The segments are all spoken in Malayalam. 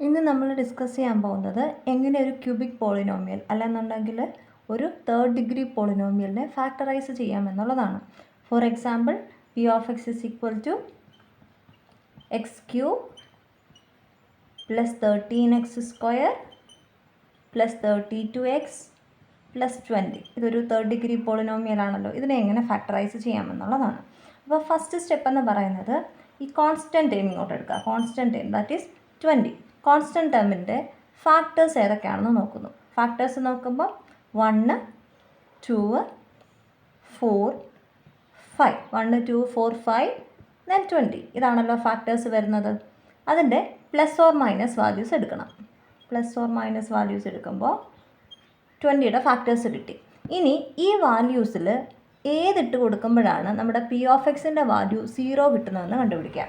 ഇന്ന് നമ്മൾ ഡിസ്കസ് ചെയ്യാൻ പോകുന്നത് എങ്ങനെ ഒരു ക്യൂബിക് പോളിനോമിയൽ അല്ലെന്നുണ്ടെങ്കിൽ ഒരു തേർഡ് ഡിഗ്രി പോളിനോമിയലിനെ ഫാക്ടറൈസ് ചെയ്യാമെന്നുള്ളതാണ്. For example, P of X is equal to X cube plus 13x² plus 32x plus 20. ഇതൊരു തേർഡ് ഡിഗ്രി പോളിനോമിയൽ ആണല്ലോ. ഇതിനെ എങ്ങനെ ഫാക്ടറൈസ് ചെയ്യാമെന്നുള്ളതാണ്. അപ്പോൾ ഫസ്റ്റ് സ്റ്റെപ്പ് എന്ന് പറയുന്നത് ഈ കോൺസ്റ്റൻറ്റ് ടേം ഇങ്ങോട്ട് എടുക്കുക. Constant term that is 20. Constant ടേമിൻ്റെ ഫാക്ടേഴ്സ് ഏതൊക്കെയാണെന്ന് നോക്കുന്നു. ഫാക്ടേഴ്സ് നോക്കുമ്പോൾ 1, 2, 4, 5. 1, 2, 4, 5 then 20. ഇതാണല്ലോ ഫാക്ടേഴ്സ് വരുന്നത്. അതിൻ്റെ പ്ലസ് ഓർ മൈനസ് വാല്യൂസ് എടുക്കണം. പ്ലസ് ഓർ മൈനസ് വാല്യൂസ് എടുക്കുമ്പോൾ 20യുടെ ഫാക്ടേഴ്സ് കിട്ടി. ഇനി ഈ വാല്യൂസിൽ ഏതിട്ട് കൊടുക്കുമ്പോഴാണ് നമ്മുടെ പി ഓഫ് എക്സിൻ്റെ വാല്യൂ 0 കിട്ടുന്നതെന്ന് കണ്ടുപിടിക്കാം.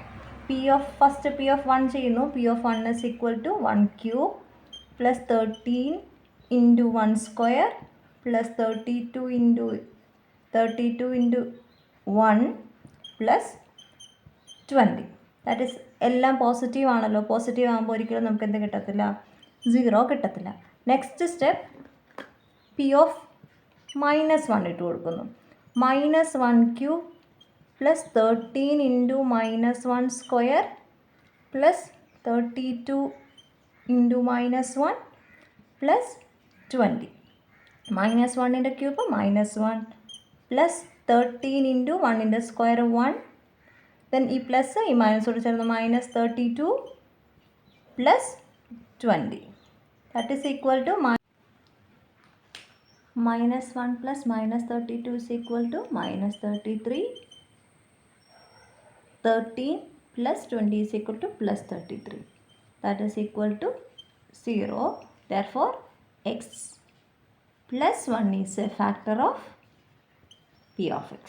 ഫസ്റ്റ് പി ഓഫ് 1 ചെയ്യുന്നു. P of 1 is equal to 1 cube plus 13 into 1² plus 32 into 1 plus 20. That is എല്ലാം പോസിറ്റീവ് ആണല്ലോ. പോസിറ്റീവ് ആകുമ്പോൾ ഒരിക്കലും നമുക്ക് എന്ത് കിട്ടത്തില്ല? 0 കിട്ടത്തില്ല. നെക്സ്റ്റ് സ്റ്റെപ്പ് പി ഓഫ് -1 ഇട്ട് കൊടുക്കുന്നു. -1 cube plus 13 into -1² plus 32 into -1 plus 20. -1ൻ്റെ ക്യൂബ് -1 പ്ലസ് 13 ഇൻറ്റു 1ൻ്റെ സ്ക്വയർ 1. ദെൻ ഈ പ്ലസ് ഈ മൈനസോട് ചേർന്ന് -32 plus 20. That is equal to -1 plus -32 is equal to -33. 13 plus 20 is equal to plus 33. That is equal to 0. Therefore, x plus 1 is a factor of p of x.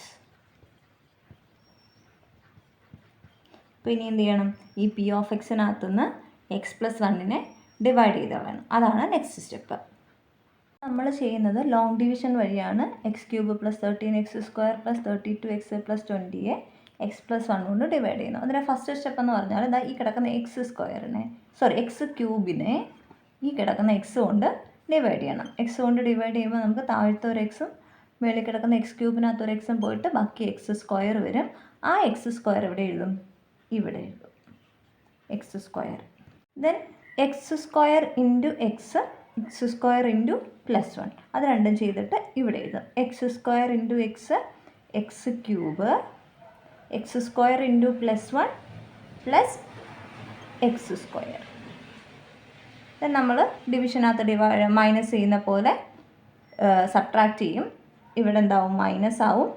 അപ്പോൾ ഇനി എന്ത് ചെയ്യണം? ഈ പി ഓഫ് എക്സിനകത്തുനിന്ന് എക്സ് പ്ലസ് 1നെ ഡിവൈഡ് ചെയ്ത് കളയണം. അതാണ് നെക്സ്റ്റ് സ്റ്റെപ്പ്. നമ്മൾ ചെയ്യുന്നത് ലോങ് ഡിവിഷൻ വഴിയാണ്. X cube plus 13x² plus 32x plus 20യെ എക്സ് പ്ലസ് 1 കൊണ്ട് ഡിവൈഡ് ചെയ്യുന്നു. അതിൻ്റെ ഫസ്റ്റ് സ്റ്റെപ്പ് എന്ന് പറഞ്ഞാൽ ഇതാ ഈ കിടക്കുന്ന എക്സ് ക്യൂബിനെ ഈ കിടക്കുന്ന എക്സ് കൊണ്ട് ഡിവൈഡ് ചെയ്യണം. എക്സ് കൊണ്ട് ഡിവൈഡ് ചെയ്യുമ്പോൾ നമുക്ക് താഴത്തെ ഒരു എക്സും മേളിൽ കിടക്കുന്ന എക്സ് ക്യൂബിനകത്ത് ഒരു എക്സും പോയിട്ട് ബാക്കി x² വരും. ആ x² ഇവിടെ എഴുതും, ഇവിടെ എഴുതും x². Then x² into X into plus 1 അത് രണ്ടും ചെയ്തിട്ട് ഇവിടെ എഴുതും. x² into X cube x² into plus 1 plus x². Then നമ്മൾ ഡിവിഷനകത്ത് മൈനസ് ചെയ്യുന്ന പോലെ സബ്ട്രാക്റ്റ് ചെയ്യും. ഇവിടെ എന്താവും? മൈനസ് ആവും.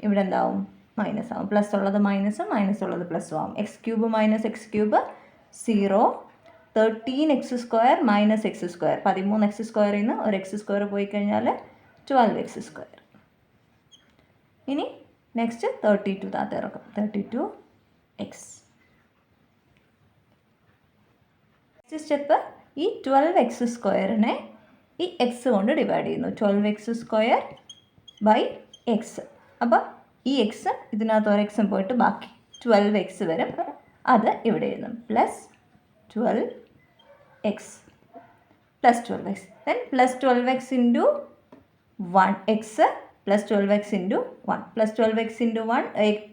ഇവിടെ എന്താവും? മൈനസ് ആവും. പ്ലസ് ഉള്ളത് മൈനസും മൈനസ് ഉള്ളത് പ്ലസും ആവും. X cube minus X cube 0. 13x² minus x². 13x² നിന്ന് ഒരു x² പോയി കഴിഞ്ഞാൽ 12x². ഇനി നെക്സ്റ്റ് 32 താഴത്ത് ഇറക്കും. 32x. നെക്സ്റ്റ് സ്റ്റെപ്പ് ഈ 12x²നെ ഈ എക്സ് കൊണ്ട് ഡിവൈഡ് ചെയ്യുന്നു. 12x² by X. അപ്പോൾ ഈ എക്സ് ഇതിനകത്ത് ഒരു എക്സും പോയിട്ട് ബാക്കി 12x വരും. അത് ഇവിടെ എഴുതും. Plus 12x plus 12x. Then plus 12x into 1x plus 12x into 1 plus 12x into 1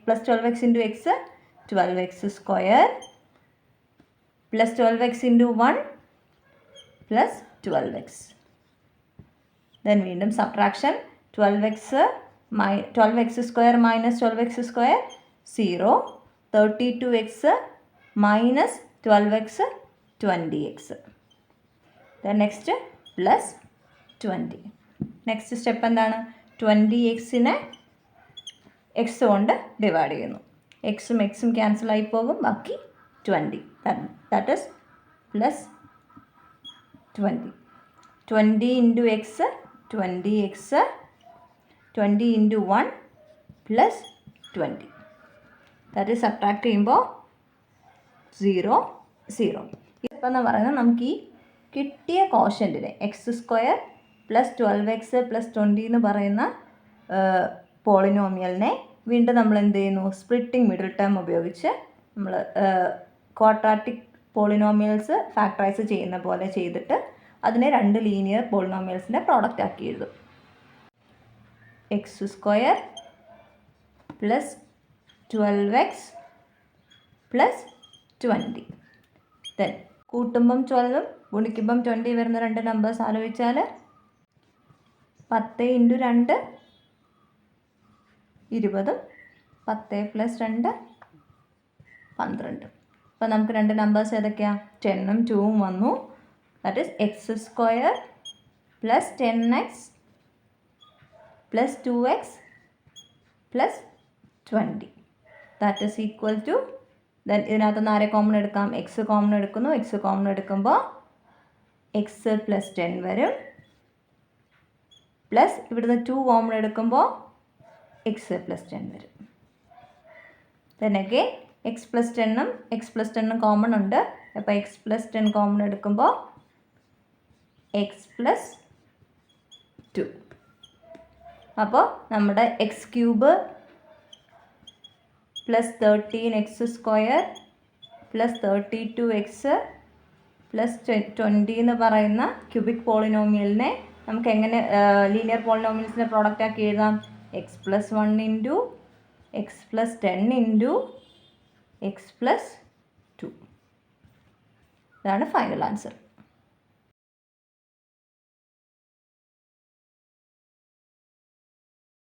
plus 12x into x 12x² plus 12x into 1 plus 12x. Then വീണ്ടും subtraction 12x² minus 12x² 0. 32x minus 12x 20x. Then next plus 20. Next step എന്താണ്? 20xനെ എക്സ് കൊണ്ട് ഡിവൈഡ് ചെയ്യുന്നു. എക്സും എക്സും ക്യാൻസൽ ആയി പോകും. ബാക്കി 20. That is plus 20. 20 into X 20x 20 into 1 plus 20. That is subtract ചെയ്യുമ്പോൾ 0 0. ഇപ്പം എന്ന് പറയുന്നത് നമുക്ക് ഈ കിട്ടിയ കോഷ്യൻറ്റിനെ x² പ്ലസ് 12x പ്ലസ് 20 എന്ന് പറയുന്ന പോളിനോമിയലിനെ വീണ്ടും നമ്മൾ എന്ത് ചെയ്യുന്നു? സ്പ്ലിറ്റിംഗ് മിഡിൽ ടേം ഉപയോഗിച്ച് നമ്മൾ ക്വാഡ്രാറ്റിക് പോളിനോമിയൽസ് ഫാക്ടറൈസ് ചെയ്യുന്ന പോലെ ചെയ്തിട്ട് അതിനെ 2 ലീനിയർ പോളിനോമിയൽസിൻ്റെ പ്രോഡക്റ്റ് ആക്കി എഴുതും. x² plus 12x plus 20. Then കൂട്ടുമ്പം 12 ഗുണിക്കുമ്പം 20 വരുന്ന 2 നമ്പേഴ്സ് ആലോചിച്ചാൽ 10 × 2 20, 10 + 2 12. അപ്പോൾ നമുക്ക് 2 നമ്പേഴ്സ് ഏതൊക്കെയാണ്? 10ഉം 2ഉം വന്നു. That is x² plus 10x plus 2x plus 20. That is equal to, then ഇതിനകത്തുനിന്ന് ആരെ കോമൺ എടുക്കാം? എക്സ് കോമൺ എടുക്കുന്നു. എക്സ് കോമൺ എടുക്കുമ്പോൾ എക്സ് പ്ലസ് 10 വരും. പ്ലസ് ഇവിടുന്ന് 2 കോമൺ എടുക്കുമ്പോൾ എക്സ് പ്ലസ് 10 വരും. ദെൻ അഗെയിൻ എക്സ് പ്ലസ് 10ഉം എക്സ് പ്ലസ് 10ഉം കോമൺ ഉണ്ട്. അപ്പോൾ എക്സ് പ്ലസ് 10 കോമൺ എടുക്കുമ്പോൾ എക്സ് പ്ലസ് 2. അപ്പോൾ നമ്മുടെ x³ plus 13x² plus 32x plus 20 എന്ന് പറയുന്ന ക്യൂബിക് പോളിനോമിയലിനെ നമുക്ക് എങ്ങനെ ലീനിയർ പോളിനോമിയൽസിൻ്റെ പ്രോഡക്റ്റ് ആക്കി എഴുതാം? x + 1 × x + 10 × x + 2. ഇതാണ് ഫൈനൽ ആൻസർ.